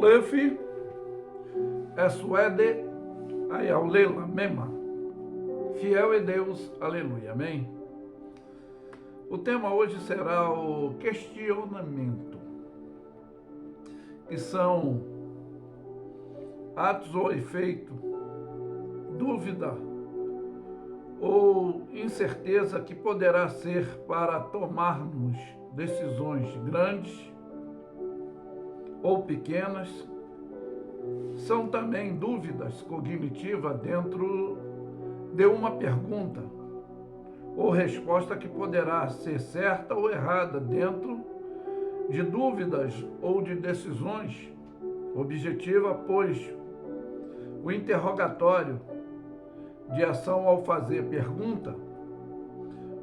Lefi suede ayaulela mema. Fiel é Deus, aleluia, amém? O tema hoje será o questionamento, que são atos ou efeito, dúvida ou incerteza que poderá ser para tomarmos decisões grandes ou pequenas. São também dúvidas cognitivas dentro de uma pergunta ou resposta que poderá ser certa ou errada dentro de dúvidas ou de decisões objetivas, pois o interrogatório de ação ao fazer pergunta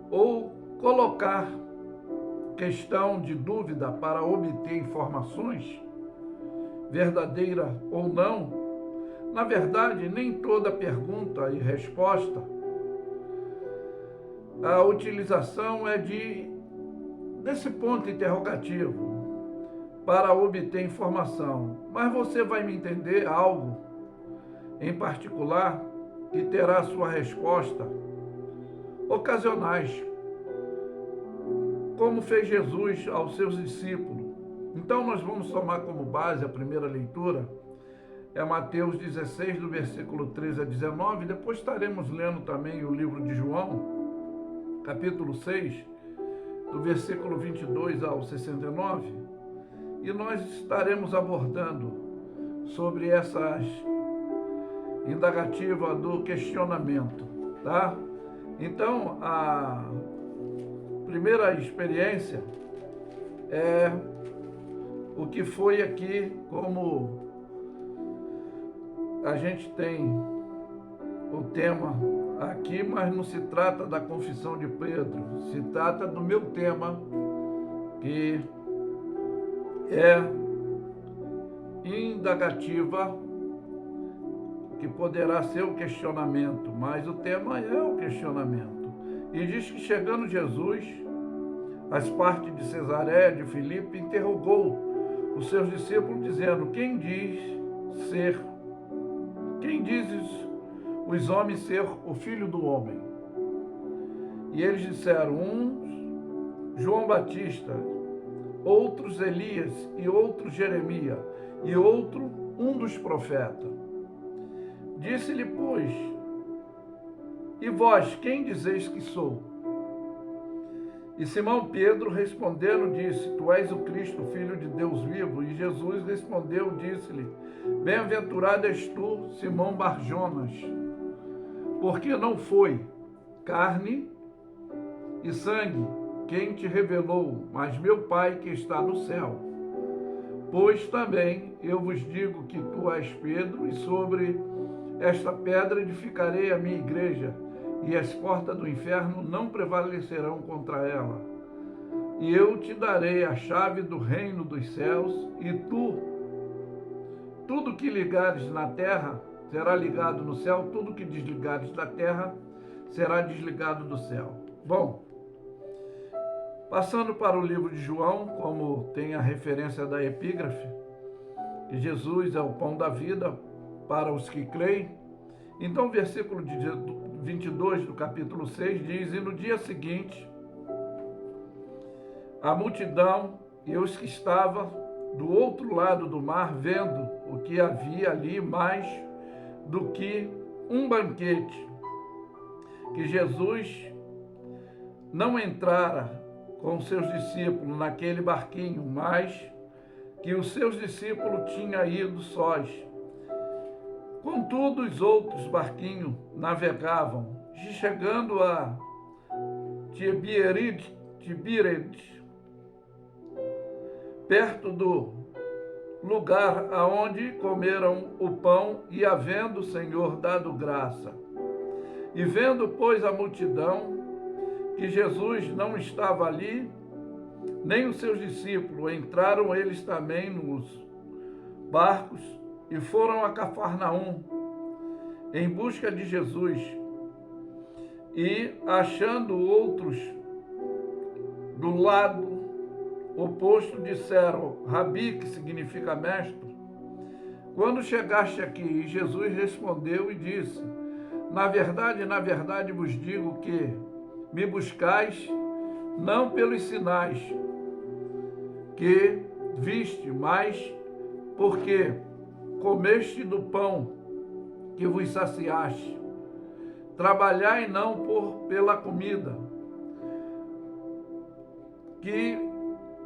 ou colocar questão de dúvida para obter informações, verdadeira ou não. Na verdade, nem toda pergunta e resposta, a utilização é desse ponto interrogativo para obter informação, mas você vai me entender algo em particular que terá sua resposta ocasionais, como fez Jesus aos seus discípulos. Então nós vamos tomar como base a primeira leitura, é Mateus 16, do versículo 13 a 19, depois estaremos lendo também o livro de João, capítulo 6, do versículo 22 ao 69, e nós estaremos abordando sobre essas indagativas do questionamento, tá? Então, a primeira experiência é o que foi aqui, como a gente tem o tema aqui, mas não se trata da confissão de Pedro, se trata do meu tema, que é indagativa, que poderá ser o questionamento, mas o tema é o questionamento. E diz que chegando Jesus às partes de Cesareia de Filipe, interrogou os seus discípulos, dizendo: quem dizes os homens ser o Filho do Homem? E eles disseram: uns João Batista, outros Elias, e outros Jeremias, e outro um dos profetas. Disse-lhe, pois, e vós, quem dizeis que sou? E Simão Pedro respondendo disse: tu és o Cristo, Filho de Deus vivo. E Jesus respondeu, disse-lhe: bem-aventurado és tu, Simão Barjonas, porque não foi carne e sangue quem te revelou, mas meu Pai que está no céu. Pois também eu vos digo que tu és Pedro, e sobre esta pedra edificarei a minha igreja, e as portas do inferno não prevalecerão contra ela. E eu te darei a chave do reino dos céus, e tudo que ligares na terra será ligado no céu, tudo que desligares da terra será desligado do céu. Bom, passando para o livro de João, como tem a referência da epígrafe, que Jesus é o pão da vida para os que creem. Então o versículo 22 do capítulo 6 diz: e no dia seguinte, a multidão e os que estavam do outro lado do mar, vendo o que havia ali mais do que um banquete, que Jesus não entrara com seus discípulos naquele barquinho, mas que os seus discípulos tinham ido sós. Contudo, os outros barquinhos navegavam, chegando a Tiberíades, perto do lugar aonde comeram o pão, e havendo o Senhor dado graça. E vendo, pois, a multidão, que Jesus não estava ali, nem os seus discípulos, entraram eles também nos barcos e foram a Cafarnaum em busca de Jesus. E achando outros do lado oposto disseram: Rabi, que significa mestre, quando chegaste aqui? E Jesus respondeu e disse: na verdade vos digo que me buscais não pelos sinais que viste, mas porque comeste do pão que vos saciaste. Trabalhai não pela comida que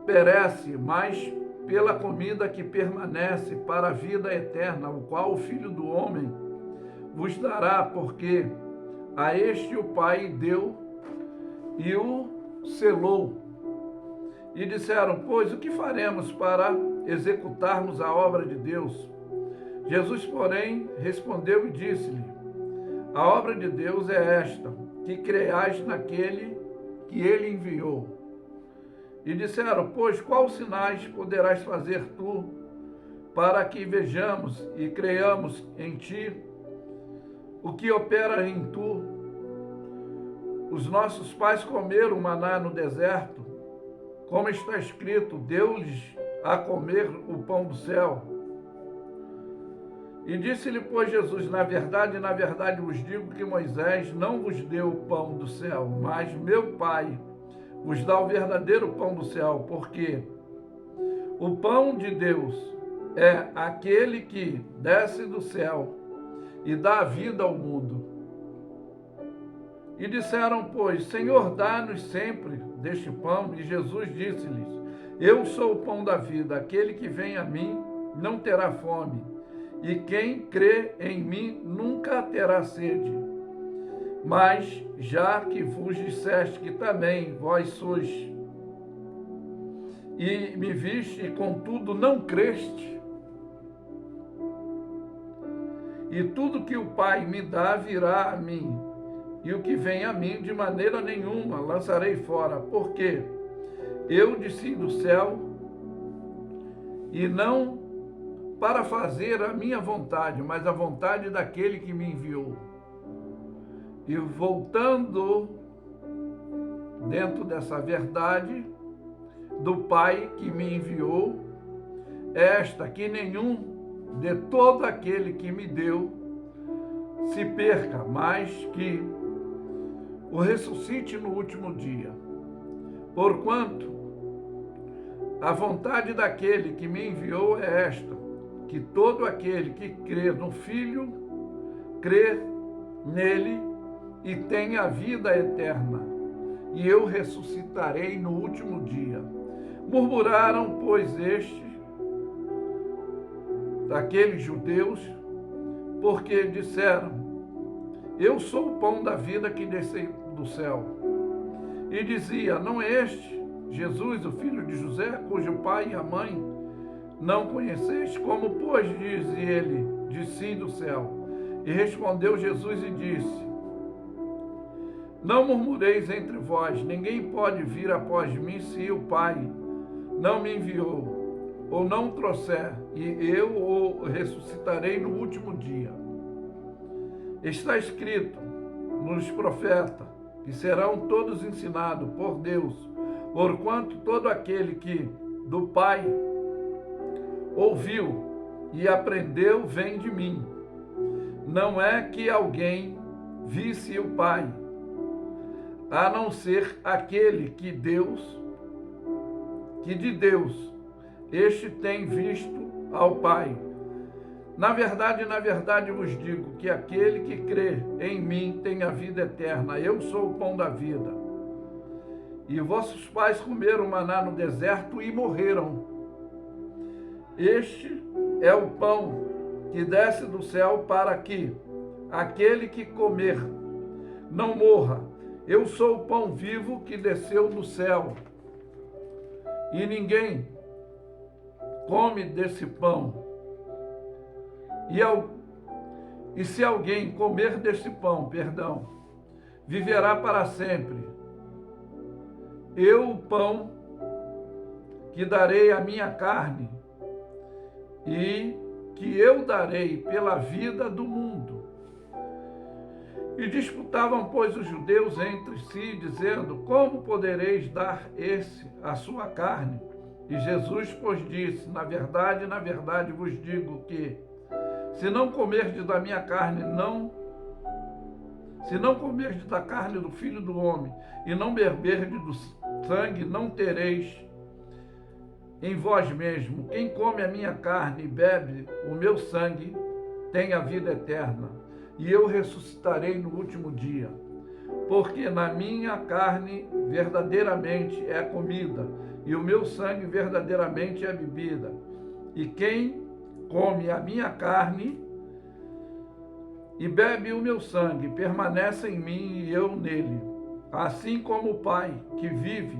perece, mas pela comida que permanece para a vida eterna, o qual o Filho do Homem vos dará, porque a este o Pai deu e o selou. E disseram: pois o que faremos para executarmos a obra de Deus? Jesus, porém, respondeu e disse-lhe: a obra de Deus é esta, que creiais naquele que ele enviou. E disseram: pois qual sinais poderás fazer tu, para que vejamos e creiamos em ti? O que opera em tu? Os nossos pais comeram maná no deserto, como está escrito: deu-lhes a comer o pão do céu. E disse-lhe, pois, Jesus: na verdade vos digo que Moisés não vos deu o pão do céu, mas meu Pai vos dá o verdadeiro pão do céu, porque o pão de Deus é aquele que desce do céu e dá a vida ao mundo. E disseram, pois: Senhor, dá-nos sempre deste pão. E Jesus disse-lhes: eu sou o pão da vida, aquele que vem a mim não terá fome, e quem crê em mim nunca terá sede. Mas, já que vos disseste que também vós sois, e me viste, e contudo não creste, e tudo que o Pai me dá virá a mim, e o que vem a mim de maneira nenhuma lançarei fora, porque eu desci do céu, e não para fazer a minha vontade, mas a vontade daquele que me enviou. E voltando dentro dessa verdade do Pai que me enviou, esta, que nenhum de todo aquele que me deu se perca, mas que o ressuscite no último dia. Porquanto a vontade daquele que me enviou é esta, que todo aquele que crê no Filho, crê nele e tem a vida eterna, e eu ressuscitarei no último dia. Murmuraram, pois, daqueles judeus, porque disseram: eu sou o pão da vida que desceu do céu. E dizia: não é este Jesus, o filho de José, cujo pai e a mãe não conheceis? Como, pois, diz ele, desci do céu? E respondeu Jesus e disse: não murmureis entre vós, ninguém pode vir após mim se o Pai não me enviou, ou não trouxer, e eu o ressuscitarei no último dia. Está escrito nos profetas, que serão todos ensinados por Deus, porquanto todo aquele que do Pai ouviu e aprendeu vem de mim. Não é que alguém visse o Pai, a não ser aquele que de Deus, este tem visto ao Pai. Na verdade vos digo que aquele que crê em mim tem a vida eterna. Eu sou o pão da vida. E vossos pais comeram maná no deserto e morreram. Este é o pão que desce do céu, para que aquele que comer não morra. Eu sou o pão vivo que desceu do céu, e ninguém come desse pão. E se alguém comer desse pão, viverá para sempre. Eu, o pão que darei a minha carne, e que eu darei pela vida do mundo. E disputavam, pois, os judeus entre si, dizendo: como podereis dar a sua carne E Jesus, pois, disse: na verdade vos digo que, se não comerdes da minha carne, se não comerdes da carne do Filho do Homem e não beberdes do sangue, não tereis em vós mesmo. Quem come a minha carne e bebe o meu sangue tem a vida eterna, e eu ressuscitarei no último dia. Porque na minha carne verdadeiramente é comida, e o meu sangue verdadeiramente é bebida. E quem come a minha carne e bebe o meu sangue permanece em mim e eu nele. Assim como o Pai que vive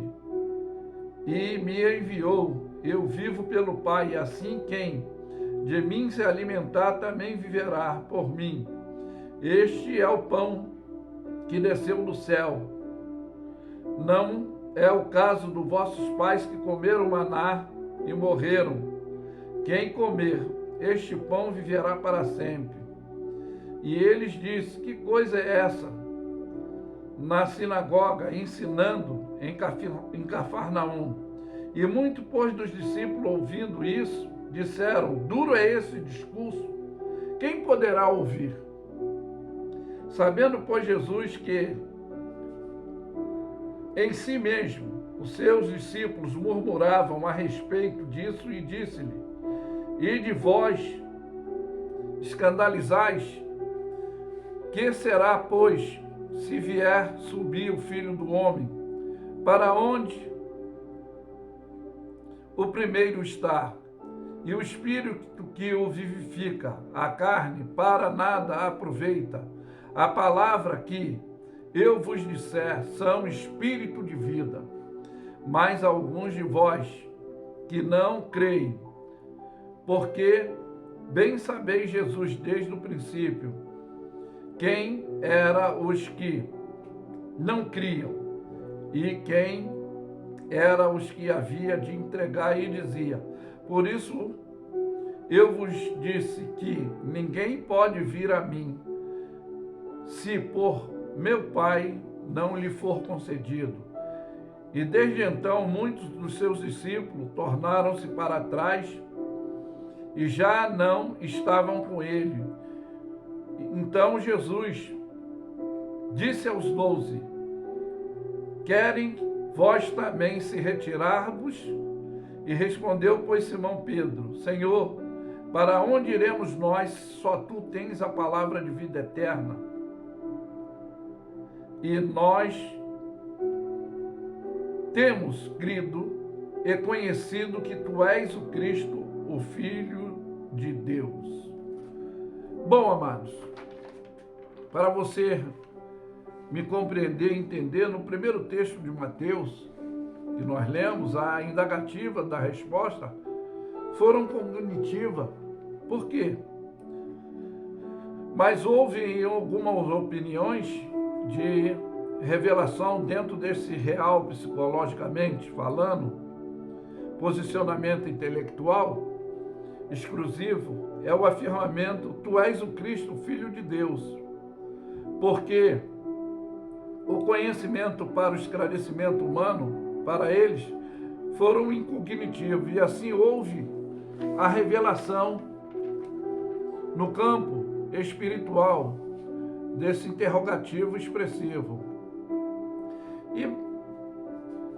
e me enviou, eu vivo pelo Pai, e assim quem de mim se alimentar também viverá por mim. Este é o pão que desceu do céu. Não é o caso dos vossos pais que comeram maná e morreram. Quem comer este pão viverá para sempre. E eles disse: que coisa é essa? Na sinagoga, ensinando em Cafarnaum. E muito, pois, dos discípulos, ouvindo isso, disseram: duro é esse discurso, quem poderá ouvir? Sabendo, pois, Jesus que em si mesmo os seus discípulos murmuravam a respeito disso, e disse-lhe: e de vós escandalizais, que será, pois, se vier subir o Filho do Homem? Para onde o primeiro está? E o Espírito que o vivifica, a carne para nada aproveita. A palavra que eu vos disser são espírito de vida. Mas alguns de vós que não creem, porque bem sabeis Jesus desde o princípio quem era os que não criam e quem era os que havia de entregar, e dizia: por isso eu vos disse que ninguém pode vir a mim se por meu Pai não lhe for concedido. E desde então muitos dos seus discípulos tornaram-se para trás e já não estavam com ele. Então Jesus disse aos 12: querem vós também se retirar-vos? E respondeu, pois, Simão Pedro: Senhor, para onde iremos nós? Só tu tens a palavra de vida eterna. E nós temos crido e conhecido que tu és o Cristo, o Filho de Deus. Bom, amados, para você me compreender e entender, no primeiro texto de Mateus, que nós lemos, a indagativa da resposta foram cognitiva. Por quê? Mas houve algumas opiniões de revelação dentro desse real, psicologicamente falando, posicionamento intelectual exclusivo, é o afirmamento: tu és o Cristo, Filho de Deus. Porque o conhecimento para o esclarecimento humano, para eles, foram incognitivos, e assim houve a revelação no campo espiritual desse interrogativo expressivo. E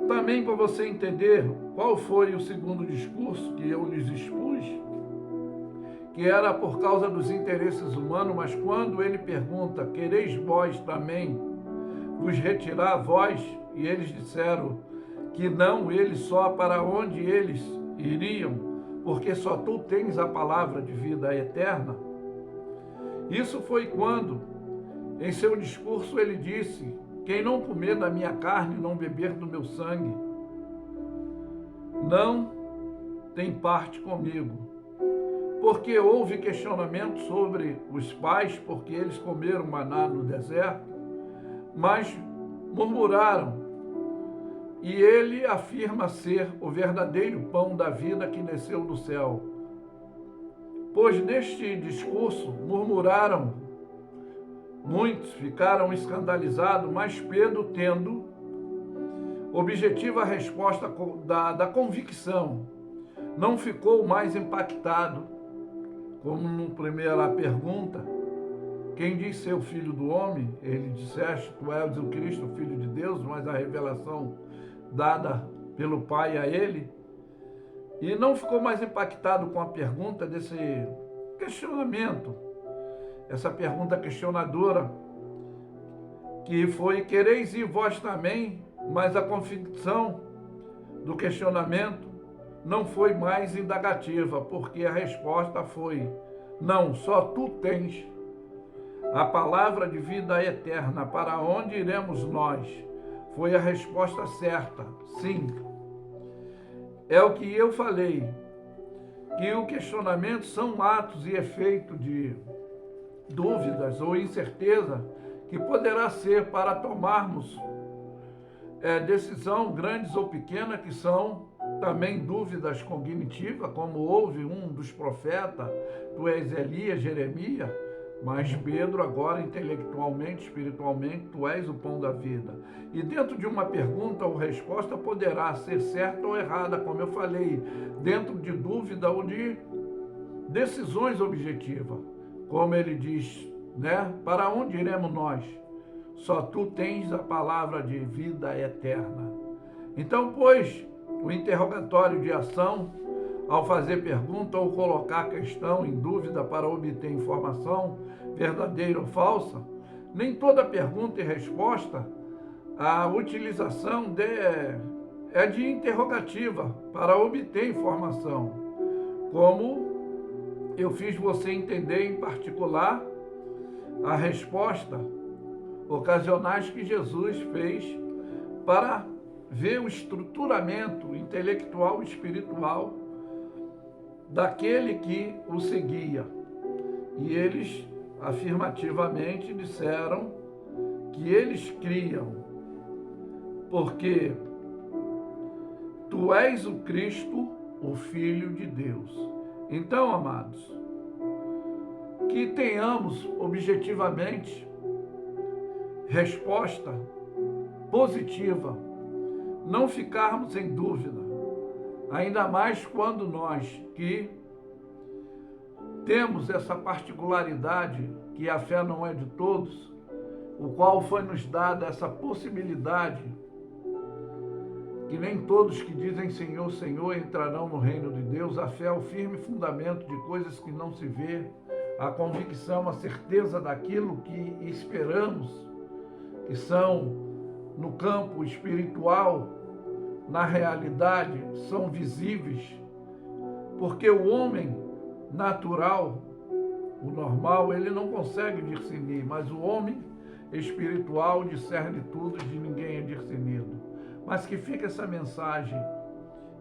também, para você entender qual foi o segundo discurso que eu lhes expus, que era por causa dos interesses humanos, mas quando ele pergunta: quereis vós também vos retirar vós? E eles disseram que não, eles só para onde eles iriam, porque só tu tens a palavra de vida eterna. Isso foi quando, em seu discurso, ele disse: quem não comer da minha carne e não beber do meu sangue, não tem parte comigo. Porque houve questionamento sobre os pais, porque eles comeram maná no deserto, mas murmuraram. E ele afirma ser o verdadeiro pão da vida que desceu do céu. Pois neste discurso murmuraram muitos, ficaram escandalizados, mas Pedro, tendo objetiva resposta da convicção. Não ficou mais impactado, como na primeira pergunta, quem diz ser o Filho do Homem? Ele disseste, tu és o Cristo, o Filho de Deus, mas a revelação dada pelo Pai a ele. E não ficou mais impactado com a pergunta desse questionamento, essa pergunta questionadora, que foi, quereis ir vós também, mas a convicção do questionamento não foi mais indagativa, porque a resposta foi, não, só tu tens a palavra de vida eterna, para onde iremos nós? Foi a resposta certa, sim. É o que eu falei, que o questionamento são atos e efeito de dúvidas ou incerteza que poderá ser para tomarmos decisão, grandes ou pequenas, que são também dúvidas cognitivas, como houve um dos profetas, tu és Elias, Jeremias, mas Pedro agora intelectualmente, espiritualmente, tu és o pão da vida. E dentro de uma pergunta ou resposta poderá ser certa ou errada, como eu falei, dentro de dúvida ou de decisões objetivas. Como ele diz, né? Para onde iremos nós? Só tu tens a palavra de vida eterna. Então, pois, o interrogatório de ação, ao fazer pergunta ou colocar questão em dúvida para obter informação verdadeira ou falsa, nem toda pergunta e resposta, a utilização é de interrogativa para obter informação, como eu fiz você entender em particular a resposta ocasionais que Jesus fez para ver o estruturamento intelectual e espiritual daquele que o seguia. E eles afirmativamente disseram que eles criam, porque tu és o Cristo, o Filho de Deus. Então, amados, que tenhamos objetivamente resposta positiva, não ficarmos em dúvida, ainda mais quando nós que temos essa particularidade, que a fé não é de todos, o qual foi nos dada essa possibilidade, que nem todos que dizem Senhor, Senhor entrarão no reino de Deus. A fé é o firme fundamento de coisas que não se vê, a convicção, a certeza daquilo que esperamos, que são no campo espiritual, na realidade, são visíveis, porque o homem natural, o normal, ele não consegue discernir, mas o homem espiritual discerne tudo, de ninguém é discernido. Mas que fica essa mensagem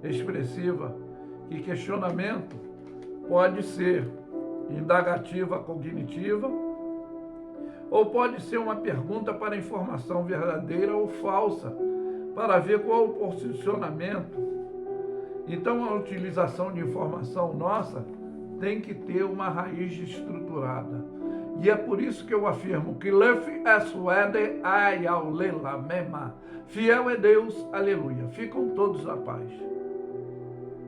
expressiva, que questionamento pode ser indagativa, cognitiva, ou pode ser uma pergunta para informação verdadeira ou falsa, para ver qual o posicionamento. Então, a utilização de informação nossa tem que ter uma raiz estruturada. E é por isso que eu afirmo que fiel é Deus, aleluia. Ficam todos na paz.